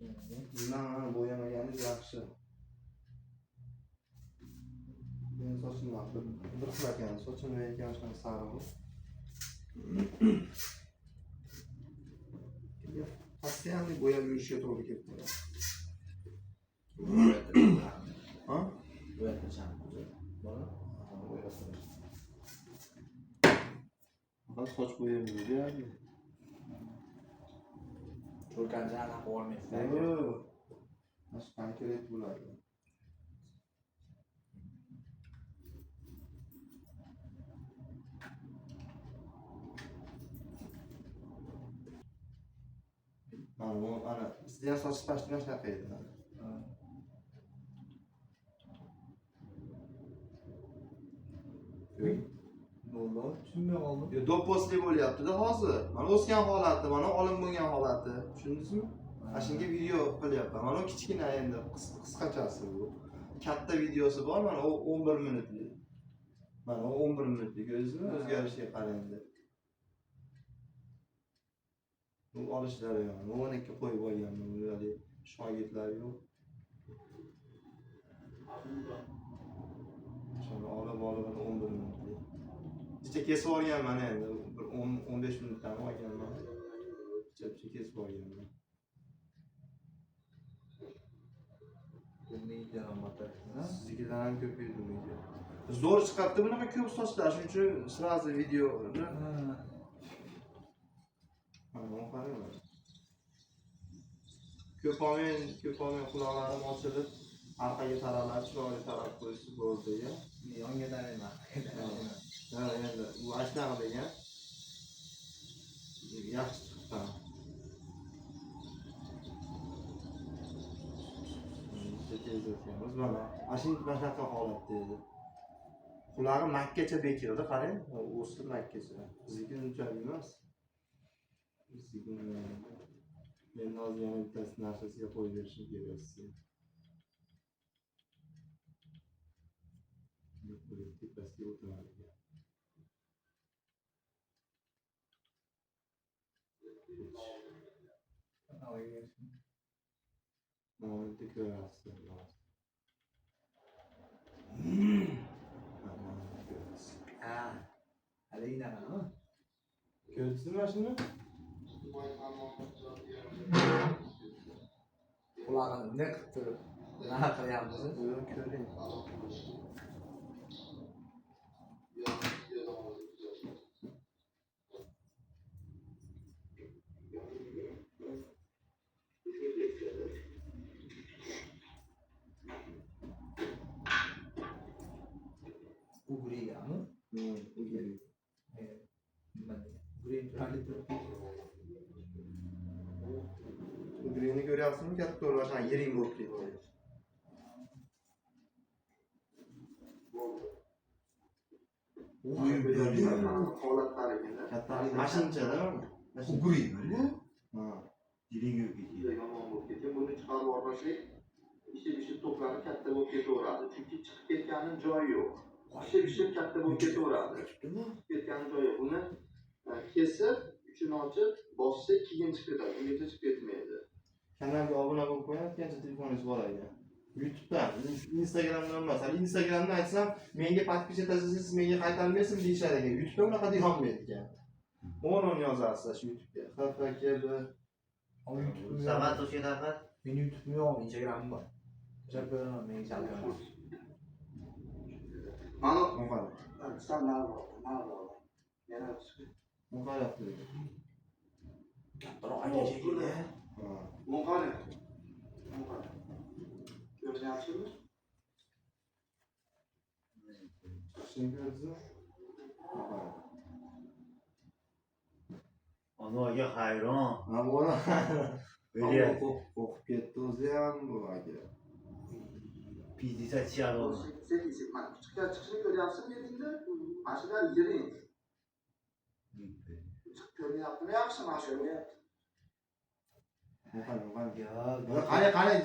Bundan bo'yamaganiz yaxshi. Men sochimni bir xil ekan, sochimni ekan shunday sariq. Постоянно bo'yab yurishga to'g'ri keldi. Ha? Bo'yatmasam. Bora. Faqat soch bo'yab yuradi. Cho'lkancha aniq olmaysiz. Yo'q. Mana konkret bo'ladi. Ana sizga soch pastini shunaqa edi. Bo'ldi, tushunmay qoldim. Yo, do'pposli bo'lyapti-da hozir. Mana o'sgan holati, mana olim bo'lgan holati. Tushundingizmi? Mana shunga video qilyapman. Mana kichkina endi qisqachasi bu. Katta videosi bor, mana u 11 minutlik. Mana u 11 minutlik, ko'rdingizmi? O'zgarishga qarang. Bu olishlar ham. 12 qo'yib olganman. Ularga shogirdlar yo'q. Shuni olib 11 minutlik. Kecha kesib olganman endi. Bir 15 minutdan olganman. Kecha kesib olganman. Bo'lmaydi albatta. Siznikidan ham ko'p yurmaydi. Zo'r chiqibdi bunaqa ko'p sochlar, shuning uchun sразу video. Mana qarang. Ko'p olmay quloqlarim ochilib, orqaga taralib, chiroyli tarab qo'ysa bo'ldi-ya. Yonga tarayman. Ha, endi bu ashnaqa degan. Yaxshi chiqdi. Biz mana shunaqa holatda edi. Qulog'i makkacha bekildi, qarang. O'sib makkacha. Bizniki unchalik emas. Bizniki men hozir yana bittasi narsasiga qo'yib berishim kerak sizga. Tepasiga o'tiradi. Momenti ko'rasiz. Ha. Halina, ha? Ko'rdingizmi mana shuni? Qulog'ini ne qilib turib, nima qilyapsiz? Buyurib ko'ring. Ugrigami? Ugri. Ugrini ko'ryapsizmi? Katta to'g'ri shunday yiring bo'lib ketdi. Uyib berdi. Holatlariga. Kattalik mashinchada mana. Ugri bu. Ha. Yiring bo'lib ketdi. Yomon bo'lib ketgan. Buni chiqarib yuborsak, ishib to'planib katta bo'lib ketaveradi. Chunki chiqib ketganning joyi yo'q. Ishib katta bo'lib ketaveradi. Chiqib ketganning joyi yo'q. Buni kesib, uchini ochib, bossak keyin chiqib ketadi. Ungacha chiqib ketmaydi. Kanalga obuna bo'lib qo'yayotgancha telefoningiz bor ekan. YouTube'dan, Instagram'dan emas. Instagram'dan aytsam, menga podpis etasiz, siz menga qaytarmaysiz deyishar ekan. YouTube'da unaqa deya olmaydi ekan. 10 yozasiz shu YouTube'ga. HFKB. Samat o'sha daqiqa. Men YouTube'ni yo'q, Instagram'im bor. O'sha ko'raman, men Instagram'im. Mana qara. Sen nima bor? Yana chiqdi. Mana qarayapti. Kattaroq aka chekdi. Ha. Mana qara. Ko'ryapsizmi? Shuni ko'rdingizmi? Onaga hayron. Ha, bo'la. Böyle O'qib ketdi o'zi ham bu aka. pizdisa chalo. Chiqishini ko'ryapsizmi yeringda? Mana shular yiring. Chiqib ko'ryaptimi yaxshi mana shu. Qarang,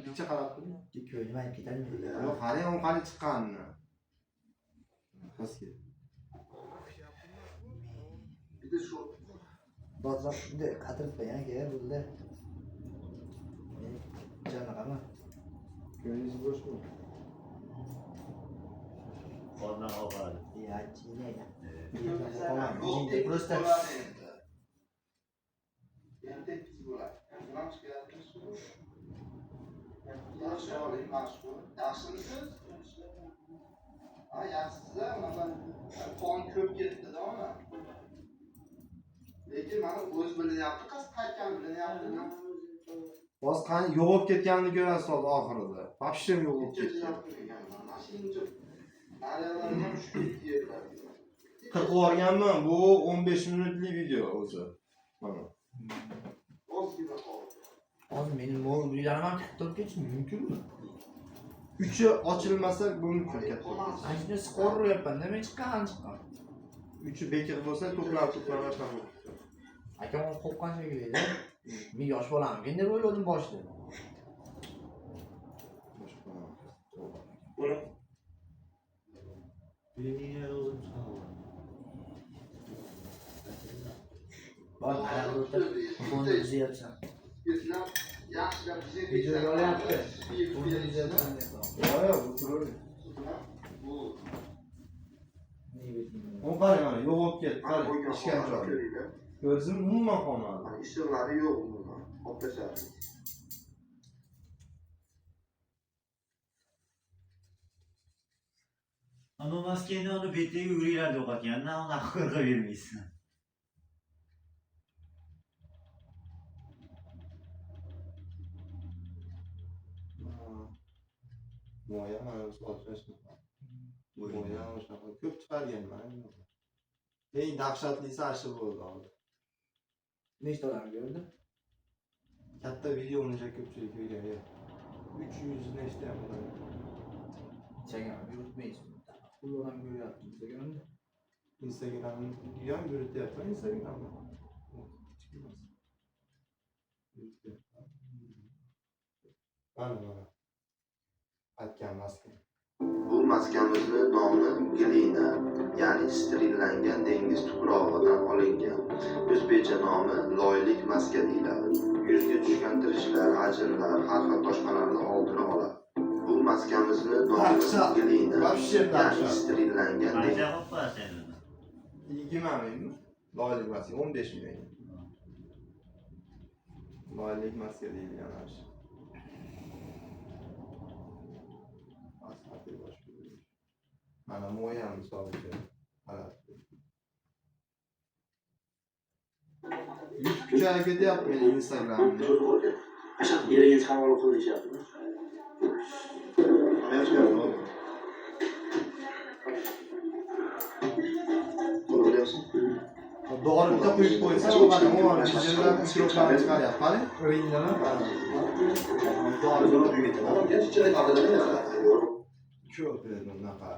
jicha qarab turing. Ko'rmay ketadimi? Yo'q, qarang, u qani chiqqanini. Pastga. Bitta shu Bozor shunday qatirib qo'ygan aka, bo'ldi. Ayşe'ne ama. Gönlünüz boş mu? Ondan olmadı. Ya Çin'e ya. Yo'q deb Просто bo'ladi endi. Endi tepkisi bo'ladi. Bilan chiqyapmiz-ku. Yaxshi oling, mashhur. Yaxshimisiz? Ha, yaxshisiz-a? Mana qon ko'p ketdi-da ona. Lekin mana o'z bilinyapti, qiz qaytgan bilinyapti. Hozir qani yo'qolib ketganini ko'rasiz hozir oxirida. Вообще yo'qolib ketgan. Naryalarga tushib yerlar. Qirqib yuborganman. Bu 15 minutlik video o'zi. Mana. Ozgina qoldi. Hozir mening mobilyarim ham katta bo'lib ketishi mumkinmi? Uchi ochilmasa bu mumkin katta. Ancha sqoryapman, nima chiqqan? Uchi bekor bo'lsa to'plab chiqaman. Akam qo'rqqan shekilli. Men yosh bolamkin deb o'yladim boshida. Beni oğlum sağ ol. Bak ayakta o'tirib, telefonni uzyapsan. Bizlar yaxshilab Video yo'layapti. Uni uzyapsan deb. Yo'q, bu turadi. Bu O qarang mana yo'qolib ketdi. Qarang, ishgan joyi. Ko'zim umuman qolmadi. ishqilari yo'q umuman. Optashar. Ama maskeni onu bete yürüyorlar okuyken ne ona kırka vermişsin. Moya mana so'rashim. Moya o'shaqa ko'p chiqarganman. Eng dahshatlisi ashi bo'ldi hozir. Nechta odam ko'rdi? Katta video uncha ko'pchilik ko'rgan. 300 nechta ham bo'ladi. Chagam yurtmaysiz. Pul odam ko'ryapti Instagramda. Instagramni ham yurityapman, Instagramni. Mana. Aytgan maska. Bu maskanimizni nomi Glina, ya'ni sterillangan dengiz tuprog'idan olingan. O'zbekcha nomi loylik maska deyiladi. Yuzga tushgan tirishlar, ajinlar, har xil toshmalarni oldini oladi. Bu maskanimizni nomi Glina, Вообще ya'ni dahshat. sterillangan dengiz. Ancak hoppa senin. 20 mingmi? Loylik maska 15 ming. Loylik maska deyilgan ashi. Mana moya misol uchun. YouTube kuchayib ketyapti mening Instagram'da. Qachon yeriga savol qilishyapti. Dori bitta qo'yib qo'ysa, u qani umuman jillarni mikrofonini chiqaryapti. Qani? O'yindami? Dori bitta qo'yib ko'p edi unaqa.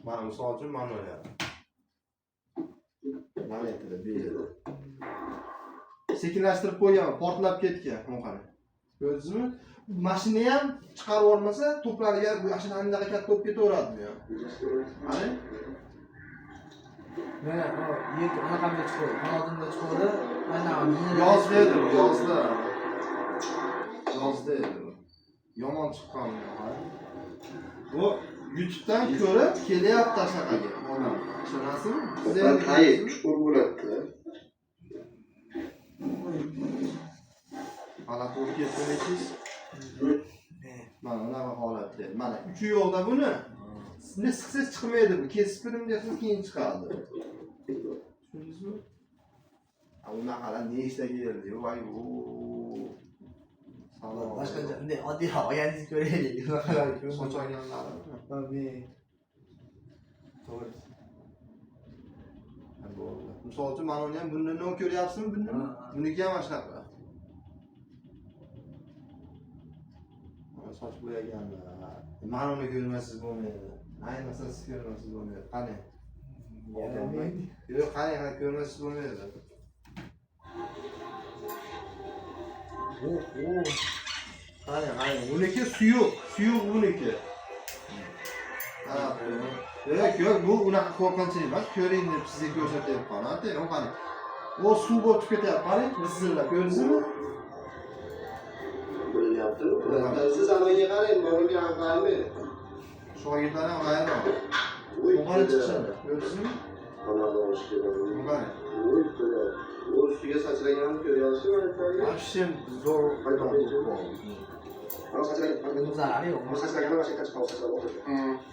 Mana misol uchun mana o'ylayapti. Mana aytdi, berdi. Sekinlashtirib qo'yganman, portlab ketgan, bu qani. Ko'rdingizmi? Mashina ham chiqarib olmasa, to'plariga bu mashina anaqa katta bo'lib ketaveradi bu ham. Qani? Mana yerga anaqamda chiqadi, qanodimda chiqadi. Mana Yozda edi, yozda. Yozda edi. Yomon chiqqan bu YouTube'dan ko'rib kelyapti ashaqaga. Mana, tushunasizmi? Hayır, chuqur bo'ladi. Mana to'g'ri ketdingiz. Mana unaqa holatda. Mana uchi yo'qda buni. Sizni siqsangiz chiqmaydi bu. Kesib ko'ring desiz keyin chiqadi. Tushundingizmi? Unaqalar ne ishlaga keldi? Voy o. boshqacha bunday oddiy olganingizni ko'raylik. Unaqalar Soch olganlar. To'g'ri. Misol uchun mana uni ham bundan nima ko'ryapsizmi? Bundan? Buniki ham shunaqa. Mana soch bo'yaganlar. Mana uni ko'rmasiz bo'lmaydi. Ayniqsa siz ko'rmasiz bo'lmaydi. Qani? Yo'q, qani ko'rmasiz bo'lmaydi. Qani, buniki suyuq buniki. Yo'q, bu unaqa qo'rqinchli emas. Ko'ring deb sizga ko'rsatyapman. Qani? O suv bo'lib ketyapti. Qarang, vizillab ko'rdingizmi? Bilinyaptimi? Siz anaga qarang, bolaga ham qaraymi? Shogirdlar ham g'ayron. Voy, Muqara chiqishadi. Ko'rdingizmi? Xabarda olish kerak. Muqara. Voy, o ustiga sachlaganini ko'ryapsizmi aytlarga? Вообще zo'r Ana sachlagan, Bu zarari yo'q. ana sachlagan mana shu yerga chiqib sachlab o'tirdi.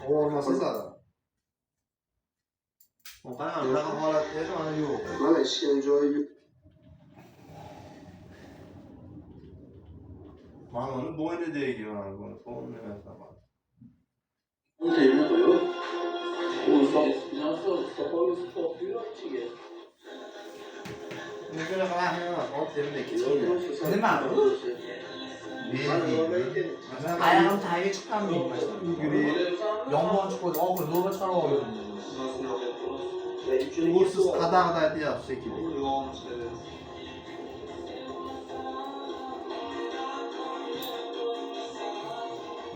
O'g'irmasa zada. Muqara bunaqa holatda edi, mana yo'q. Mana ishgan joyi yo'q. Mana uni bo'ynidagi mana buni qo'lni emas. Onu teyine koyuyor. Onu sopalı topluyor içine. Nega bunaqa vahim emas, ot yerda kichkina. Nima bu? Ayağım tagiga chiqqanmi? Yomon chiqdi, oxiri zo'rg'a chiqarib oldim. Bu siz qadag'ida aytyapsiz shekilli.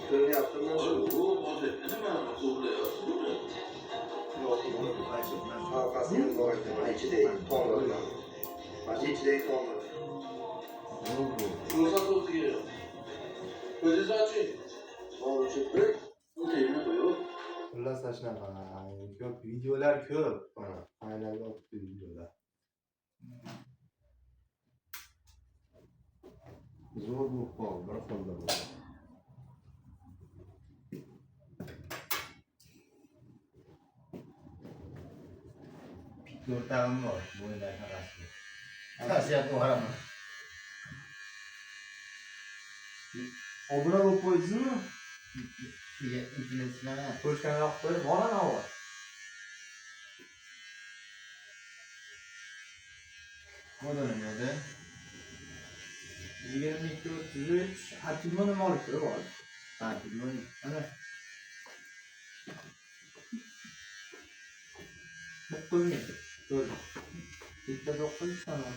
Ko'ryaptimi? Orqasiga bor ekan, mana ichidagi tomlar bilan. Mana shu ichidagi tomlar. Şunu satıyoruz ki. Gözünüzü açın. Onu chiqdi. Onu teyine koyuyor. Xullas shunaqa. Ko'p videolar ko'p. Mana aylanib o'tdi videolar. Zo'r bu qol, bir xilda bu. To'rttag'im bor, bo'yinda qarashli. Tasiyat o'g'raman. Obra bo'lib qo'ydingizmi? Ikini sinaman. Ko'chkani yoqib qo'yib, bola navbat. Modeli nima? 22-33, Atimo nima olib turib ol. Ha, bilmayman. Ana. 9 ming. Ko'r. Bitta 9 sana.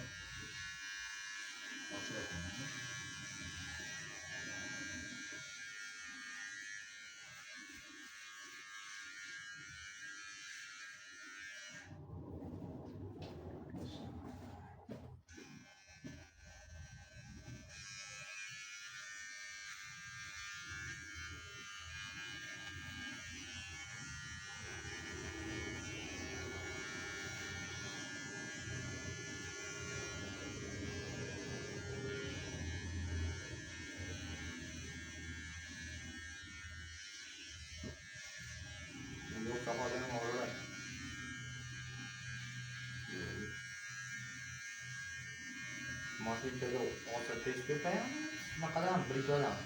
Yo'q, kafadan o'g'irlar. Mashinada olsa tez ko'payadi. Bunaqadan bir joydan.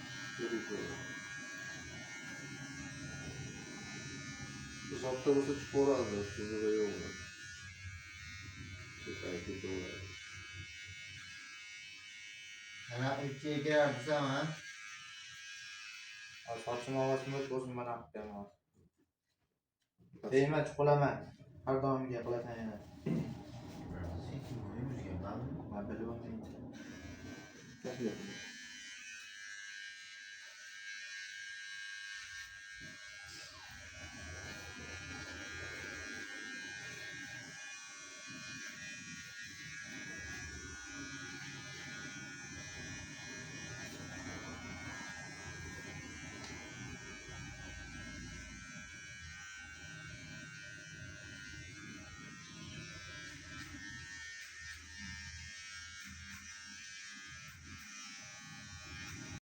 Hisobda bo'lsa chiqib boradi, sizga yo'qmi? Ketadi. Ana ichiga kirarsan, ha? Sochim ovozim o'tib mana qilgan. Deyman, chiqolaman. Har doimga qilasan yana. Sen kim bo'yim yurgan, Men bilib olmayman. Tashlayapman.